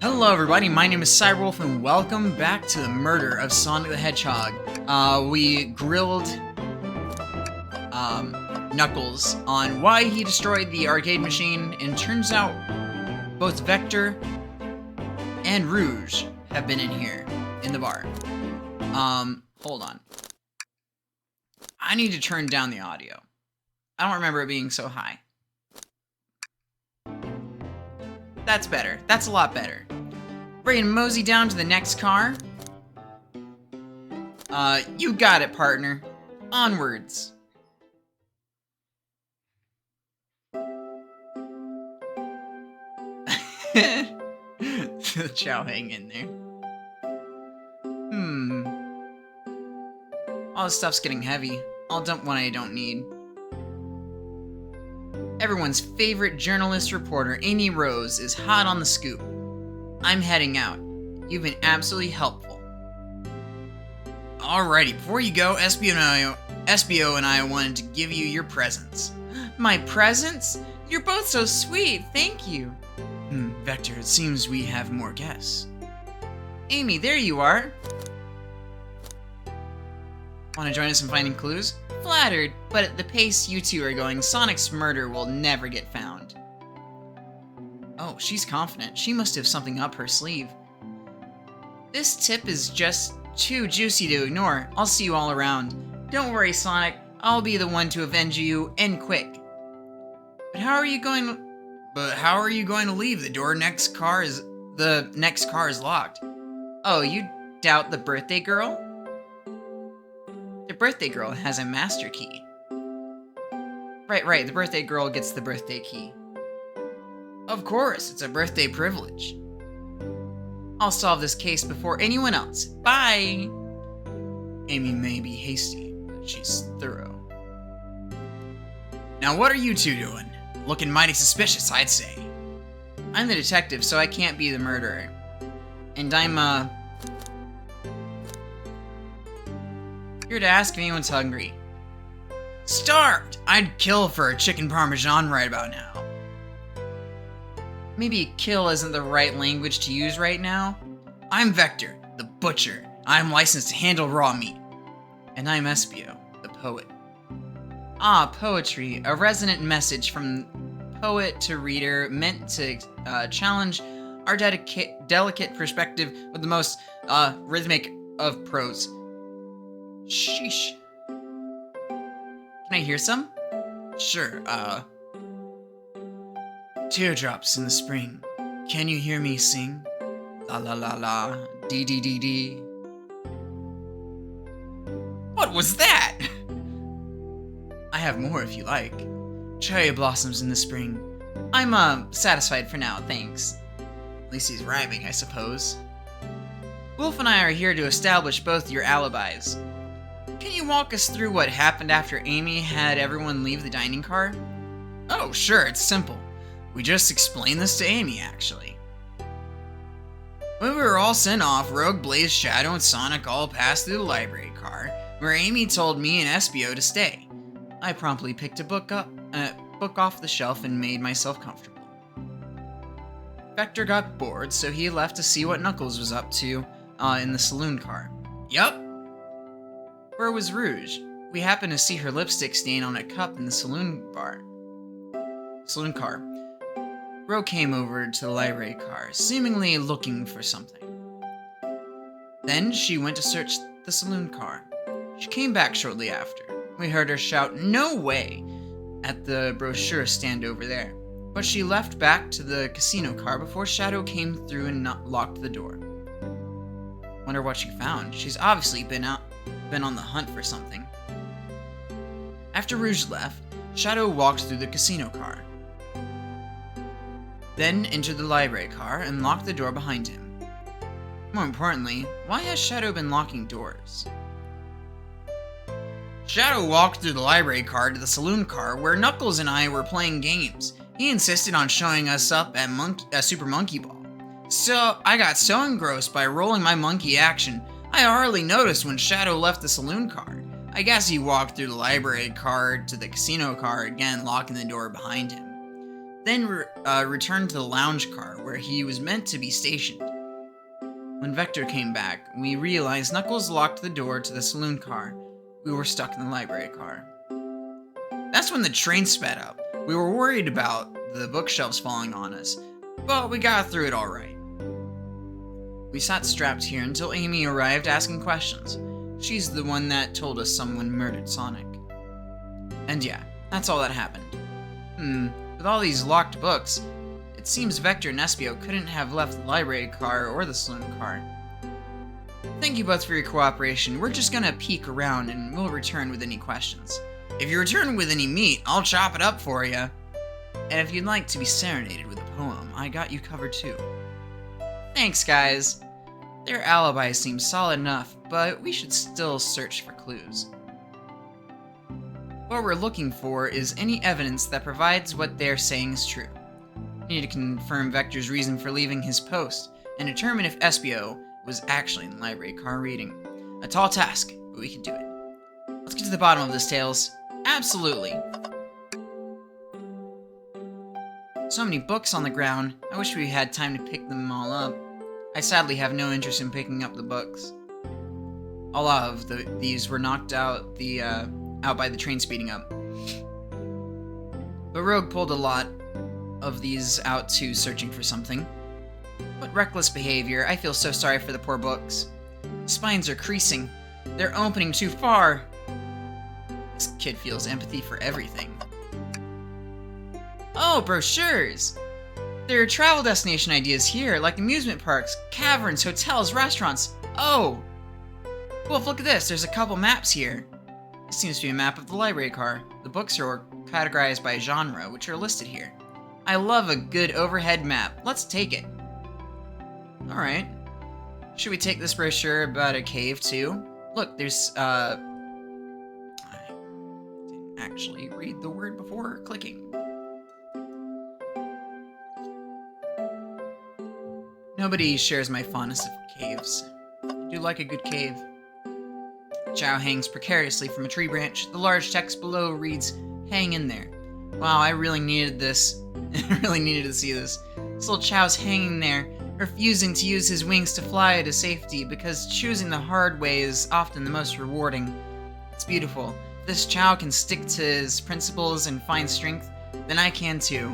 Hello everybody, my name is Cyberwolf and welcome back to the murder of Sonic the Hedgehog. We grilled Knuckles on why he destroyed the arcade machine, and turns out both Vector and Rouge have been in here, in the bar. Hold on. I need to turn down the audio. I don't remember it being so high. That's better. That's a lot better. We're gonna mosey down to the next car. You got it, partner. Onwards. The chow hang in there. All this stuff's getting heavy. I'll dump what I don't need. Everyone's favorite journalist reporter, Amy Rose, is hot on the scoop. I'm heading out. You've been absolutely helpful. Alrighty, before you go, SBO and I wanted to give you your presents. My presents? You're both so sweet, thank you. Vector, it seems we have more guests. Amy, there you are. Want to join us in finding clues? Flattered, but at the pace you two are going, Sonic's murder will never get found. Oh, she's confident. She must have something up her sleeve. This tip is just too juicy to ignore. I'll see you all around. Don't worry, Sonic. I'll be the one to avenge you, and quick. But how are you going to leave? The next car is locked. Oh, you doubt the birthday girl? The birthday girl has a master key. Right, the birthday girl gets the birthday key. Of course, it's a birthday privilege. I'll solve this case before anyone else. Bye! Amy may be hasty, but she's thorough. Now what are you two doing? Looking mighty suspicious, I'd say. I'm the detective, so I can't be the murderer. And I'm, here to ask if anyone's hungry. Starved! I'd kill for a chicken parmesan right about now. Maybe kill isn't the right language to use right now. I'm Vector, the butcher. I'm licensed to handle raw meat. And I'm Espio, the poet. Ah, poetry, a resonant message from poet to reader meant to challenge our delicate perspective with the most rhythmic of prose. Sheesh. Can I hear some? Sure, Teardrops in the spring. Can you hear me sing? La la la la, dee dee dee dee. What was that? I have more if you like. Cherry blossoms in the spring. I'm, satisfied for now, thanks. At least he's rhyming, I suppose. Wolf and I are here to establish both your alibis. Can you walk us through what happened after Amy had everyone leave the dining car? Oh, sure, it's simple. We just explained this to Amy, actually. When we were all sent off, Rogue, Blaze, Shadow, and Sonic all passed through the library car, where Amy told me and Espio to stay. I promptly picked a book off the shelf and made myself comfortable. Vector got bored, so he left to see what Knuckles was up to in the saloon car. Yup. Where was Rouge? We happened to see her lipstick stain on a cup in the saloon car. Ro came over to the library car, seemingly looking for something. Then she went to search the saloon car. She came back shortly after. We heard her shout, "No way!" at the brochure stand over there. But she left back to the casino car before Shadow came through and locked the door. Wonder what she found. She's obviously been on the hunt for something. After Rouge left, Shadow walked through the casino car. Then entered the library car and locked the door behind him. More importantly, why has Shadow been locking doors? Shadow walked through the library car to the saloon car where Knuckles and I were playing games. He insisted on showing us up at Super Monkey Ball. So I got so engrossed by rolling my monkey action, I hardly noticed when Shadow left the saloon car. I guess he walked through the library car to the casino car again, locking the door behind him. then returned to the lounge car where he was meant to be stationed. When Vector came back, we realized Knuckles locked the door to the saloon car. We were stuck in the library car. That's when the train sped up. We were worried about the bookshelves falling on us, but we got through it all right. We sat strapped here until Amy arrived asking questions. She's the one that told us someone murdered Sonic. And yeah, that's all that happened. With all these locked books, it seems Vector and Espio couldn't have left the library car or the saloon car. Thank you both for your cooperation. We're just gonna peek around and we'll return with any questions. If you return with any meat, I'll chop it up for you. And if you'd like to be serenaded with a poem, I got you covered too. Thanks, guys. Their alibi seems solid enough, but we should still search for clues. What we're looking for is any evidence that provides what they're saying is true. We need to confirm Vector's reason for leaving his post, and determine if Espio was actually in the library car reading. A tall task, but we can do it. Let's get to the bottom of this, Tails. Absolutely. So many books on the ground. I wish we had time to pick them all up. I sadly have no interest in picking up the books. A lot of these were knocked out by the train speeding up. But Rogue pulled a lot of these out too, searching for something. What reckless behavior. I feel so sorry for the poor books. Spines are creasing. They're opening too far. This kid feels empathy for everything. Oh, brochures! There are travel destination ideas here, like amusement parks, caverns, hotels, restaurants. Oh! Wolf, look at this. There's a couple maps here. This seems to be a map of the library car. The books are categorized by genre, which are listed here. I love a good overhead map. Let's take it. Alright. Should we take this brochure about a cave, too? Look, there's, I didn't actually read the word before clicking. Nobody shares my fondness of caves. I do like a good cave. Chow hangs precariously from a tree branch. The large text below reads, "Hang in there." Wow, I really needed this. I really needed to see this. This little Chow's hanging there, refusing to use his wings to fly to safety because choosing the hard way is often the most rewarding. It's beautiful. If this Chow can stick to his principles and find strength, then I can too.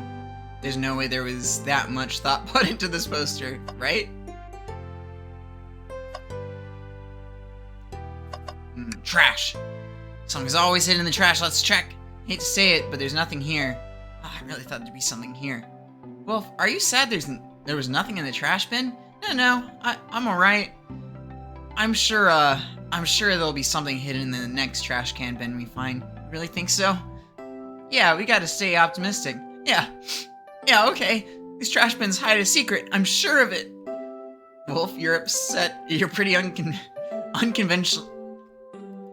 There's no way there was that much thought put into this poster, right? Trash. Something's always hidden in the trash. Let's check. Hate to say it, but there's nothing here. Oh, I really thought there'd be something here. Wolf, are you sad there was nothing in the trash bin? No, I'm alright. I'm sure there'll be something hidden in the next trash can bin we find. You really think so? Yeah, we gotta stay optimistic. Yeah, okay. These trash bins hide a secret. I'm sure of it. Wolf, you're upset. You're pretty unconventional.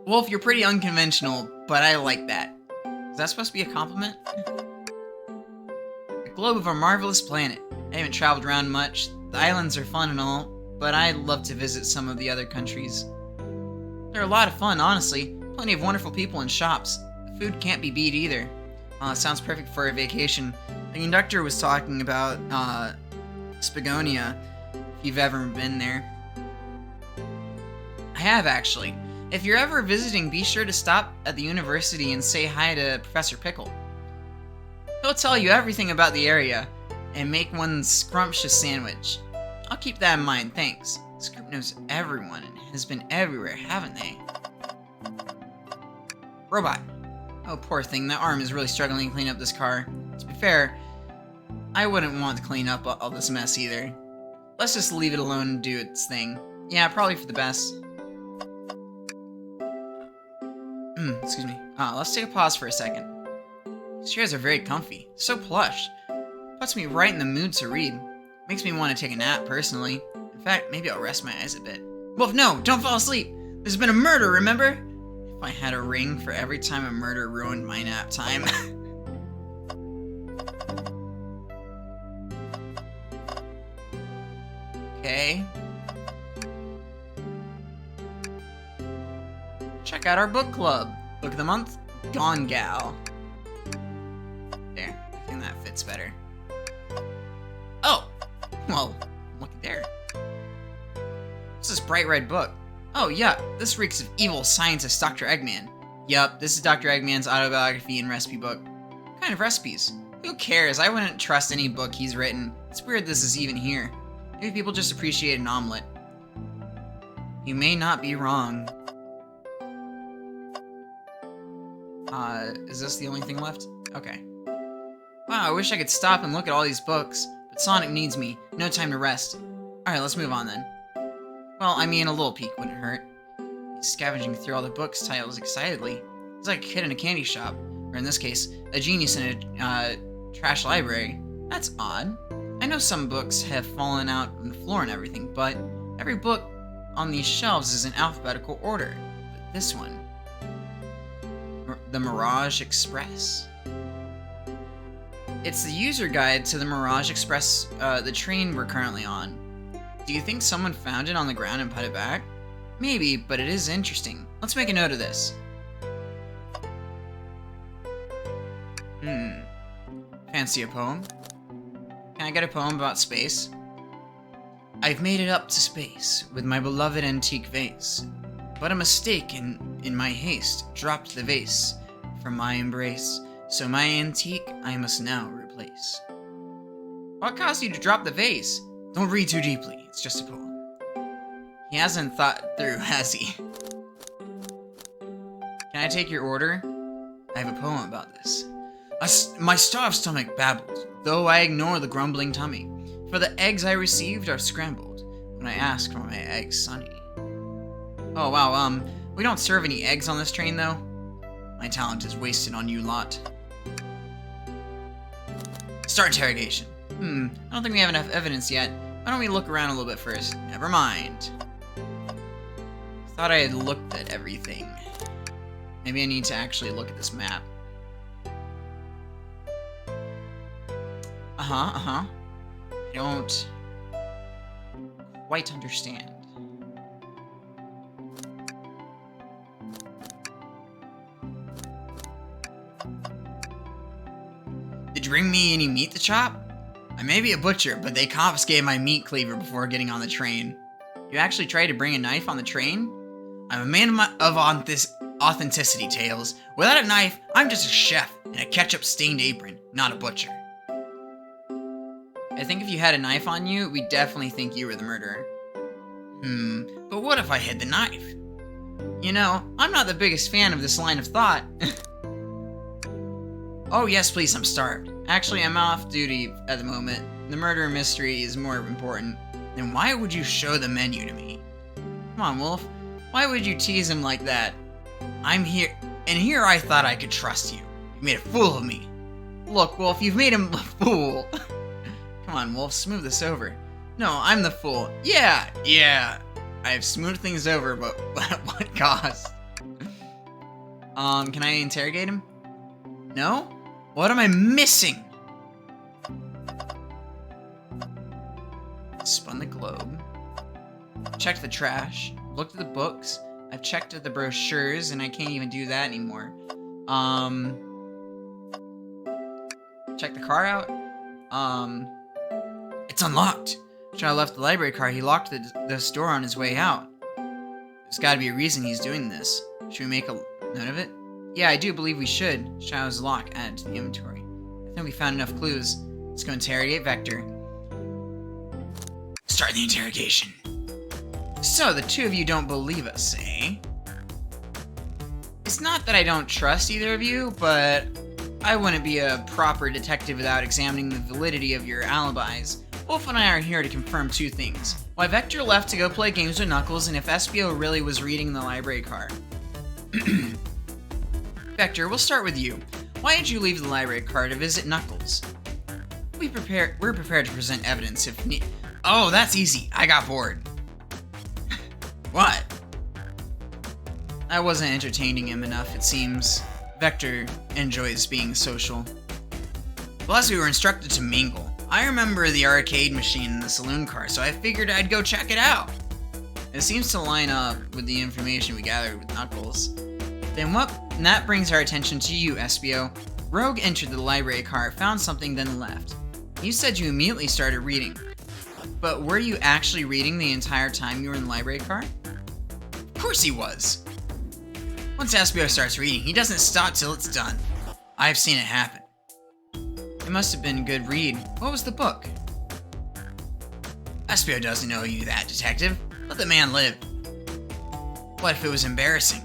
Wolf, you're pretty unconventional, but I like that. Is that supposed to be a compliment? The globe of a marvelous planet. I haven't traveled around much. The islands are fun and all, but I'd love to visit some of the other countries. They're a lot of fun, honestly. Plenty of wonderful people and shops. The food can't be beat either. Sounds perfect for a vacation. The conductor was talking about Spagonia, if you've ever been there. I have, actually. If you're ever visiting, be sure to stop at the university and say hi to Professor Pickle. He'll tell you everything about the area and make one scrumptious sandwich. I'll keep that in mind, thanks. This group knows everyone and has been everywhere, haven't they? Robot. Oh, poor thing, that arm is really struggling to clean up this car. To be fair, I wouldn't want to clean up all this mess either. Let's just leave it alone and do its thing. Yeah, probably for the best. Excuse me. Let's take a pause for a second. These chairs are very comfy. So plush. Puts me right in the mood to read. Makes me want to take a nap, personally. In fact, maybe I'll rest my eyes a bit. Wolf, no! Don't fall asleep! There's been a murder, remember? If I had a ring for every time a murder ruined my nap time. Okay. Check out our book club. Book of the month, Gone Gal. There, I think that fits better. Well, look there. What's this bright red book? Oh, yeah, this reeks of evil scientist Dr. Eggman. Yup, this is Dr. Eggman's autobiography and recipe book. What kind of recipes? Who cares? I wouldn't trust any book he's written. It's weird this is even here. Maybe people just appreciate an omelet. You may not be wrong. Is this the only thing left? Okay. Wow, I wish I could stop and look at all these books, but Sonic needs me. No time to rest. Alright, let's move on then. Well, I mean, a little peek wouldn't hurt. He's scavenging through all the books titles excitedly. He's like a kid in a candy shop, or in this case, a genius in a trash library. That's odd. I know some books have fallen out on the floor and everything, but every book on these shelves is in alphabetical order. But this one, the Mirage Express. It's the user guide to the Mirage Express, the train we're currently on. Do you think someone found it on the ground and put it back? Maybe, but it is interesting. Let's make a note of this. Fancy a poem? Can I get a poem about space? I've made it up to space with my beloved antique vase, but a mistake in my haste dropped the vase from my embrace, so my antique I must now replace. What caused you to drop the vase? Don't read too deeply, it's just a poem. He hasn't thought through, has he? Can I take your order? I have a poem about this. My starved stomach babbled, though I ignore the grumbling tummy, for the eggs I received are scrambled when I ask for my eggs sunny. Oh wow, we don't serve any eggs on this train though? My talent is wasted on you lot. Start interrogation. I don't think we have enough evidence yet. Why don't we look around a little bit first? Never mind. Thought I had looked at everything. Maybe I need to actually look at this map. I don't quite understand. Did you bring me any meat to chop? I may be a butcher, but they confiscated my meat cleaver before getting on the train. You actually tried to bring a knife on the train? I'm a man of authenticity, Tails. Without a knife, I'm just a chef in a ketchup-stained apron, not a butcher. I think if you had a knife on you, we'd definitely think you were the murderer. But what if I hid the knife? You know, I'm not the biggest fan of this line of thought. Oh yes, please, I'm starved. Actually, I'm off duty at the moment. The murder mystery is more important. Then why would you show the menu to me? Come on, Wolf. Why would you tease him like that? I'm here, and here I thought I could trust you. You made a fool of me. Look, Wolf, you've made him a fool. Come on, Wolf, smooth this over. No, I'm the fool. Yeah. I've smoothed things over, but at what cost? Can I interrogate him? No? What am I missing? Spun the globe. Checked the trash. Looked at the books. I've checked at the brochures, and I can't even do that anymore. Check the car out. It's unlocked. Child left the library car. He locked this door on his way out. There's gotta be a reason he's doing this. Should we make a note of it? Yeah, I do believe we should. Child's lock added to the inventory. I think we found enough clues. Let's go interrogate Vector. Start the interrogation. So, the two of you don't believe us, eh? It's not that I don't trust either of you, but I wouldn't be a proper detective without examining the validity of your alibis. Wolf and I are here to confirm two things. Why Vector left to go play games with Knuckles, and if SBO really was reading the library car. Vector, we'll start with you. Why did you leave the library car to visit Knuckles? We're prepared to present evidence if need. Oh, that's easy. I got bored. What? I wasn't entertaining him enough, it seems. Vector enjoys being social. Plus, we were instructed to mingle. I remember the arcade machine in the saloon car, so I figured I'd go check it out. It seems to line up with the information we gathered with Knuckles. Then that brings our attention to you, SBO. Rogue entered the library car, found something, then left. You said you immediately started reading. But were you actually reading the entire time you were in the library car? Of course he was. Once Espio starts reading, he doesn't stop till it's done. I've seen it happen. It must have been a good read. What was the book? Espio doesn't know you that, detective. Let the man live. What if it was embarrassing?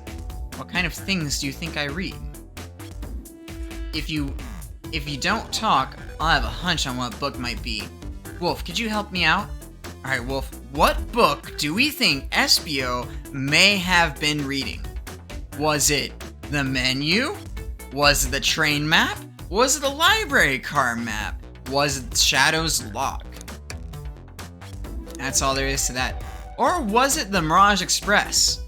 What kind of things do you think I read? If you don't talk, I'll have a hunch on what book might be. Wolf, could you help me out? Alright, Wolf, what book do we think Espio may have been reading? Was it the menu? Was it the train map? Was it the library car map? Was it Shadow's log? That's all there is to that. Or was it the Mirage Express?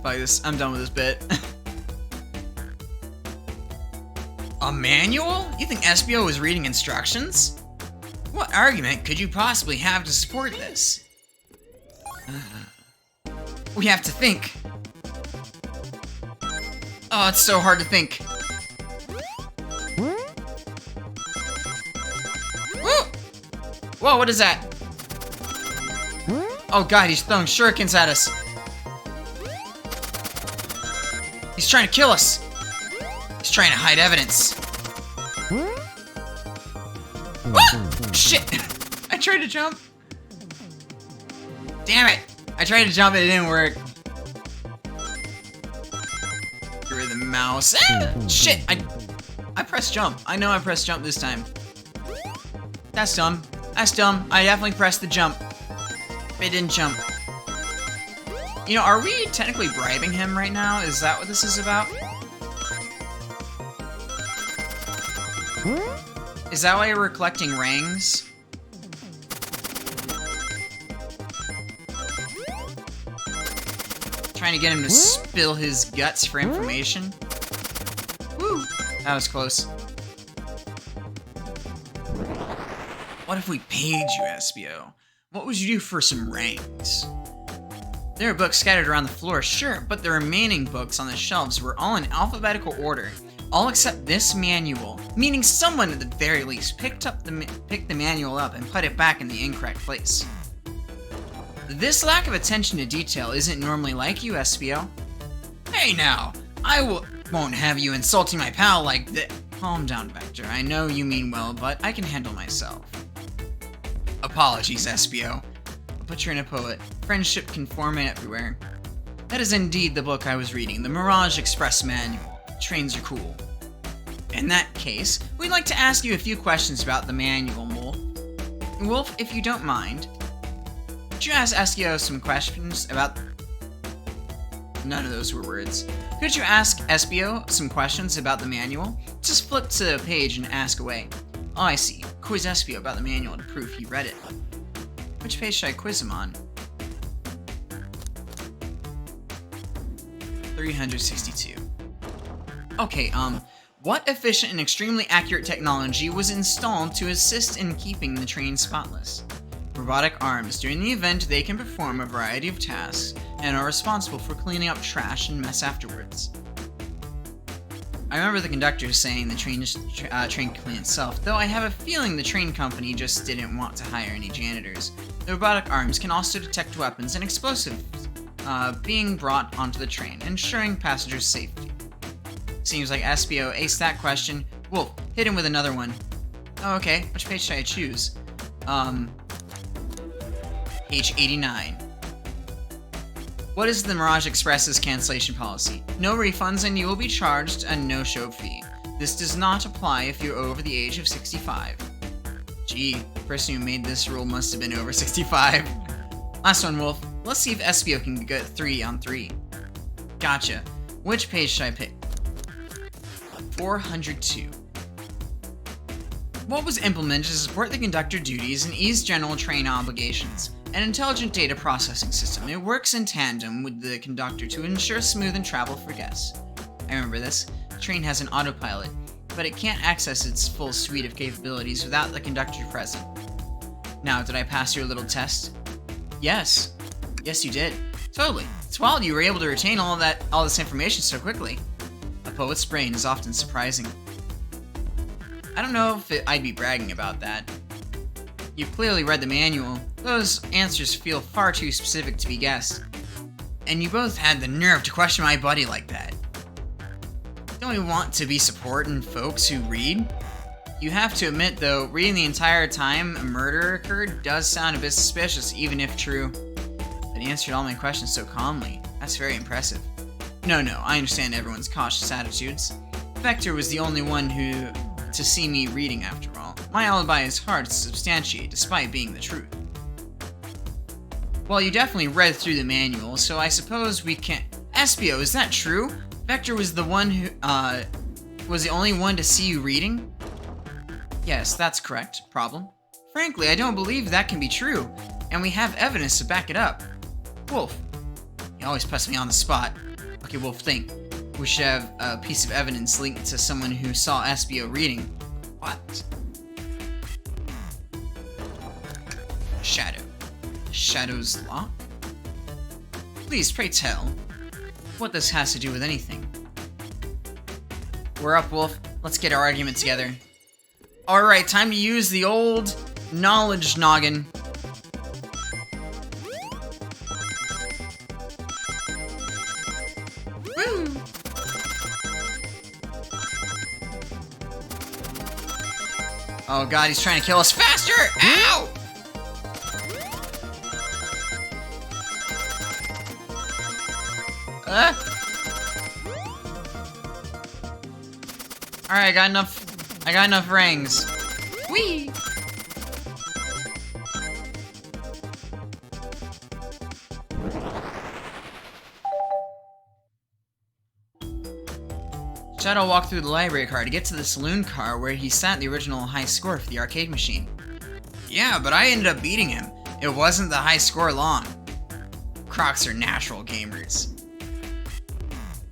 Fuck this, I'm done with this bit. A manual? You think Espio was reading instructions? What argument could you possibly have to support this? We have to think. Oh, it's so hard to think. Whoa, what is that? Oh god, he's throwing shurikens at us. He's trying to kill us. He's trying to hide evidence. Ah! Shit! I tried to jump. Damn it! I tried to jump and it didn't work. Get rid of the mouse. Ah! Shit! I pressed jump. I know I pressed jump this time. That's dumb. That's dumb. I definitely pressed the jump. But it didn't jump. You know, are we technically bribing him right now? Is that what this is about? Is that why we're collecting rings? Trying to get him to spill his guts for information? Woo! That was close. What if we paid you, Espio? What would you do for some rings? There are books scattered around the floor, sure, but the remaining books on the shelves were all in alphabetical order, all except this manual, meaning someone at the very least picked the manual up and put it back in the incorrect place. This lack of attention to detail isn't normally like you, Espio. Hey now, won't have you insulting my pal like this. Calm down, Vector. I know you mean well, but I can handle myself. Apologies, Espio. But you're in a poet. Friendship can form everywhere. That is indeed the book I was reading, the Mirage Express Manual. Trains are cool. In that case, we'd like to ask you a few questions about the manual, Wolf. Wolf, if you don't mind, could you ask Espio some questions about... None of those were words. Could you ask Espio some questions about the manual? Just flip to the page and ask away. Oh, I see. Quiz Espio about the manual to prove he read it. Which page should I quiz him on? 362. Okay, what efficient and extremely accurate technology was installed to assist in keeping the train spotless? Robotic arms. During the event, they can perform a variety of tasks and are responsible for cleaning up trash and mess afterwards. I remember the conductor saying the train can clean itself, though I have a feeling the train company just didn't want to hire any janitors. The robotic arms can also detect weapons and explosives being brought onto the train, ensuring passengers' safety. Seems like Espio aced that question. Wolf, hit him with another one. Oh, okay. Which page should I choose? Page 89. What is the Mirage Express's cancellation policy? No refunds and you will be charged a no-show fee. This does not apply if you're over the age of 65. Gee, the person who made this rule must have been over 65. Last one, Wolf. Let's see if Espio can get 3 on 3. Gotcha. Which page should I pick? 402. What was implemented to support the conductor duties and ease general train obligations? An intelligent data processing system. It works in tandem with the conductor to ensure smooth travel for guests. I remember this. The train has an autopilot, but it can't access its full suite of capabilities without the conductor present. Now, did I pass your little test? Yes. Yes, you did. Totally. It's wild you were able to retain all this information so quickly. A poet's brain is often surprising. I don't know if I'd be bragging about that. You've clearly read the manual. Those answers feel far too specific to be guessed. And you both had the nerve to question my buddy like that. Don't you want to be supporting folks who read? You have to admit, though, reading the entire time a murder occurred does sound a bit suspicious, even if true. But he answered all my questions so calmly. That's very impressive. No, I understand everyone's cautious attitudes. Vector was the only one to see me reading after all. My alibi is hard to substantiate, despite being the truth. Well, you definitely read through the manual, so I suppose we can't... Espio, is that true? Vector was the one who, was the only one to see you reading? Yes, that's correct. Problem? Frankly, I don't believe that can be true, and we have evidence to back it up. Wolf. You always puts me on the spot. Okay, Wolf, think. We should have a piece of evidence linked to someone who saw Espio reading. What? Shadow. Shadow's lock? Please, pray tell what this has to do with anything. We're up, Wolf. Let's get our argument together. Alright, time to use the old knowledge noggin. Woo! Oh god, he's trying to kill us faster! Ow! Alright, I got enough rings. Whee! Shadow walked through the library car to get to the saloon car where he sat the original high score for the arcade machine. Yeah, but I ended up beating him. It wasn't the high score long. Crocs are natural gamers.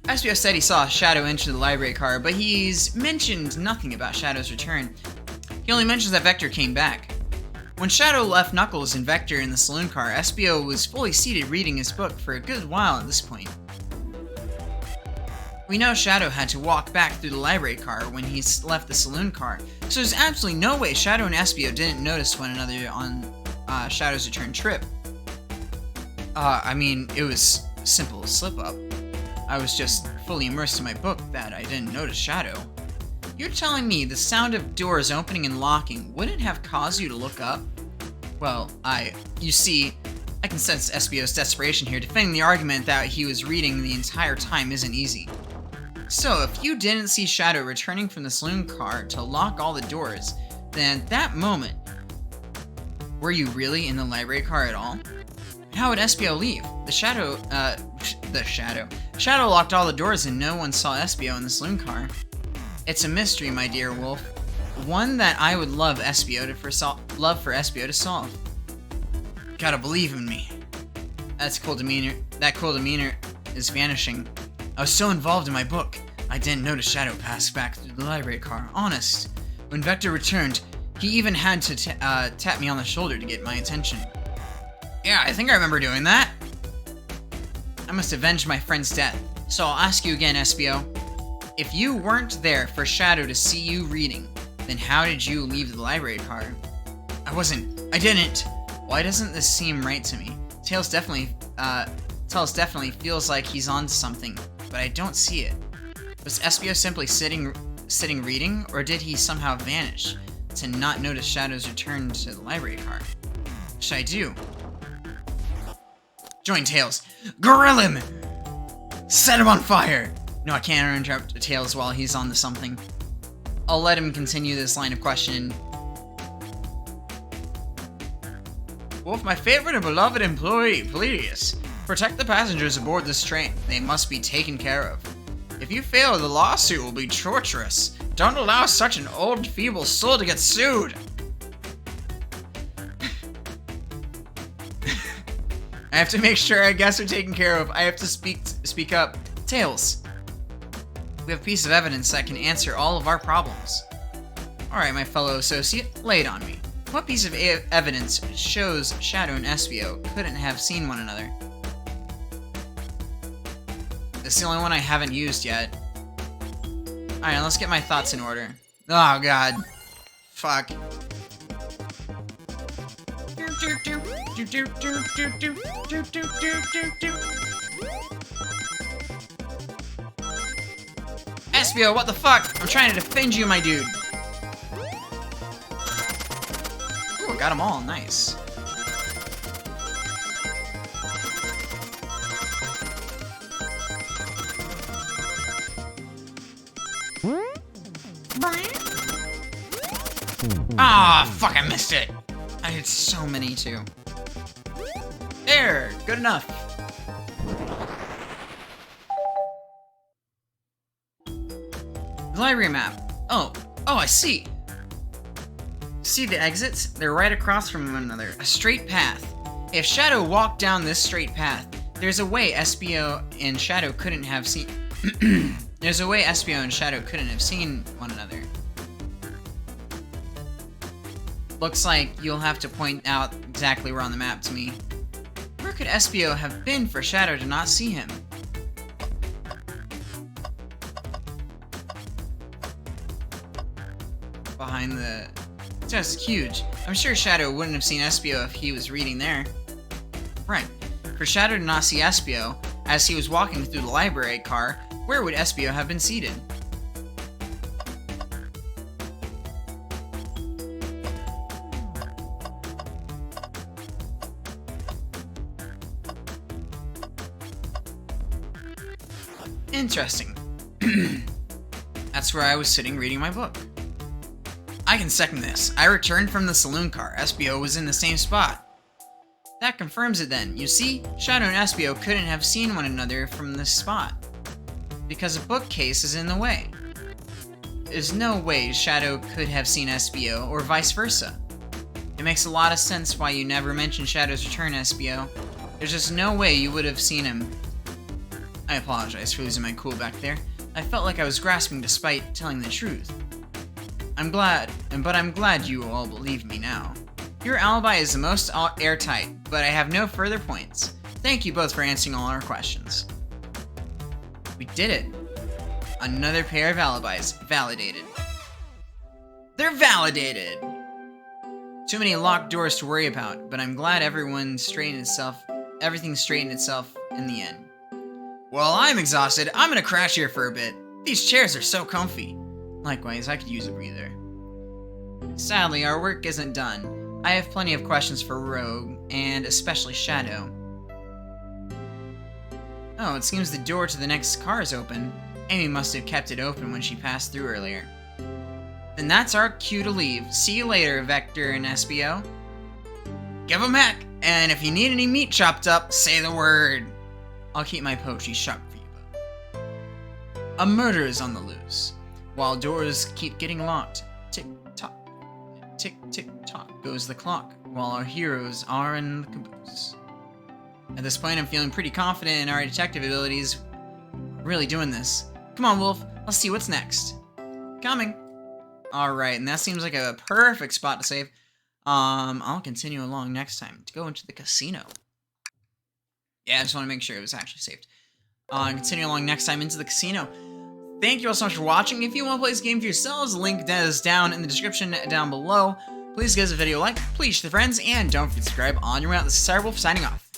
Espio said he saw Shadow enter the library car, but he's mentioned nothing about Shadow's return. He only mentions that Vector came back. When Shadow left Knuckles and Vector in the saloon car, Espio was fully seated reading his book for a good while at this point. We know Shadow had to walk back through the library car when he left the saloon car, so there's absolutely no way Shadow and Espio didn't notice one another on Shadow's return trip. I mean, it was a simple slip-up. I was just fully immersed in my book that I didn't notice Shadow. You're telling me the sound of doors opening and locking wouldn't have caused you to look up? Well, you see, I can sense Espio's desperation here. Defending the argument that he was reading the entire time isn't easy. So, if you didn't see Shadow returning from the saloon car to lock all the doors, then at that moment, were you really in the library car at all? How would Espio leave? Shadow locked all the doors and no one saw Espio in the saloon car. It's a mystery, my dear Wolf. One that I would love for Espio to solve. Gotta believe in me. That cool demeanor is vanishing. I was so involved in my book, I didn't notice Shadow pass back through the library car. Honest. When Vector returned, he even had to tap me on the shoulder to get my attention. Yeah, I think I remember doing that. I must avenge my friend's death. So I'll ask you again, Espio. If you weren't there for Shadow to see you reading, then how did you leave the library car? I didn't. Why doesn't this seem right to me? Tails definitely feels like he's on to something, but I don't see it. Was Espio simply sitting reading, or did he somehow vanish to not notice Shadow's return to the library car? What should I do? Join Tails. Grill him! Set him on fire! No, I can't interrupt Tails while he's on to something. I'll let him continue this line of questioning. Wolf, my favorite and beloved employee, please. Protect the passengers aboard this train. They must be taken care of. If you fail, the lawsuit will be torturous. Don't allow such an old, feeble soul to get sued. I have to make sure our guests are taken care of. I have to speak up. Tails. We have a piece of evidence that can answer all of our problems. Alright, my fellow associate, lay it on me. What piece of evidence shows Shadow and Espio couldn't have seen one another? It's the only one I haven't used yet. Alright, let's get my thoughts in order. Oh, God. Fuck. Espio, what the fuck? I'm trying to defend you, my dude. Ooh, got them all. Nice. Ah, fuck, I missed it. I hit so many, too. There, good enough. The library map. Oh, I see. See the exits? They're right across from one another. A straight path. If Shadow walked down this straight path, there's a way Espio and Shadow couldn't have seen... There's a way Espio and Shadow couldn't have seen one another. Looks like you'll have to point out exactly where on the map to me. Where could Espio have been for Shadow to not see him? Behind the... It's huge. I'm sure Shadow wouldn't have seen Espio if he was reading there. Right. For Shadow to not see Espio, as he was walking through the library car, where would Espio have been seated? Interesting. That's where I was sitting reading my book. I can second this. I returned from the saloon car. Espio was in the same spot. That confirms it then. You see, Shadow and Espio couldn't have seen one another from this spot, because a bookcase is in the way. There's no way Shadow could have seen Espio, or vice versa. It makes a lot of sense why you never mentioned Shadow's return, Espio. There's just no way you would have seen him. I apologize for losing my cool back there. I felt like I was grasping despite telling the truth. I'm glad you all believe me now. Your alibi is the most airtight, but I have no further points. Thank you both for answering all our questions. We did it. Another pair of alibis validated. They're validated! Too many locked doors to worry about, but I'm glad everything straightened itself in the end. Well, I'm exhausted. I'm gonna crash here for a bit. These chairs are so comfy. Likewise, I could use a breather. Sadly, our work isn't done. I have plenty of questions for Rogue, and especially Shadow. Oh, it seems the door to the next car is open. Amy must have kept it open when she passed through earlier. Then that's our cue to leave. See you later, Vector and Espio. Give 'em heck, and if you need any meat chopped up, say the word. I'll keep my poetry sharp for you both. A murder is on the loose. While doors keep getting locked, tick-tock, tick-tick-tock goes the clock, while our heroes are in the caboose. At this point, I'm feeling pretty confident in our detective abilities. We're really doing this. Come on, Wolf. Let's see what's next. Coming. Alright, and that seems like a perfect spot to save. I'll continue along next time to go into the casino. Yeah, I just want to make sure it was actually saved. Continue along next time into the casino. Thank you all so much for watching. If you want to play this game for yourselves, the link is down in the description down below. Please give this video a like, please share with friends, and don't forget to subscribe on your way out. This is Wolf signing off.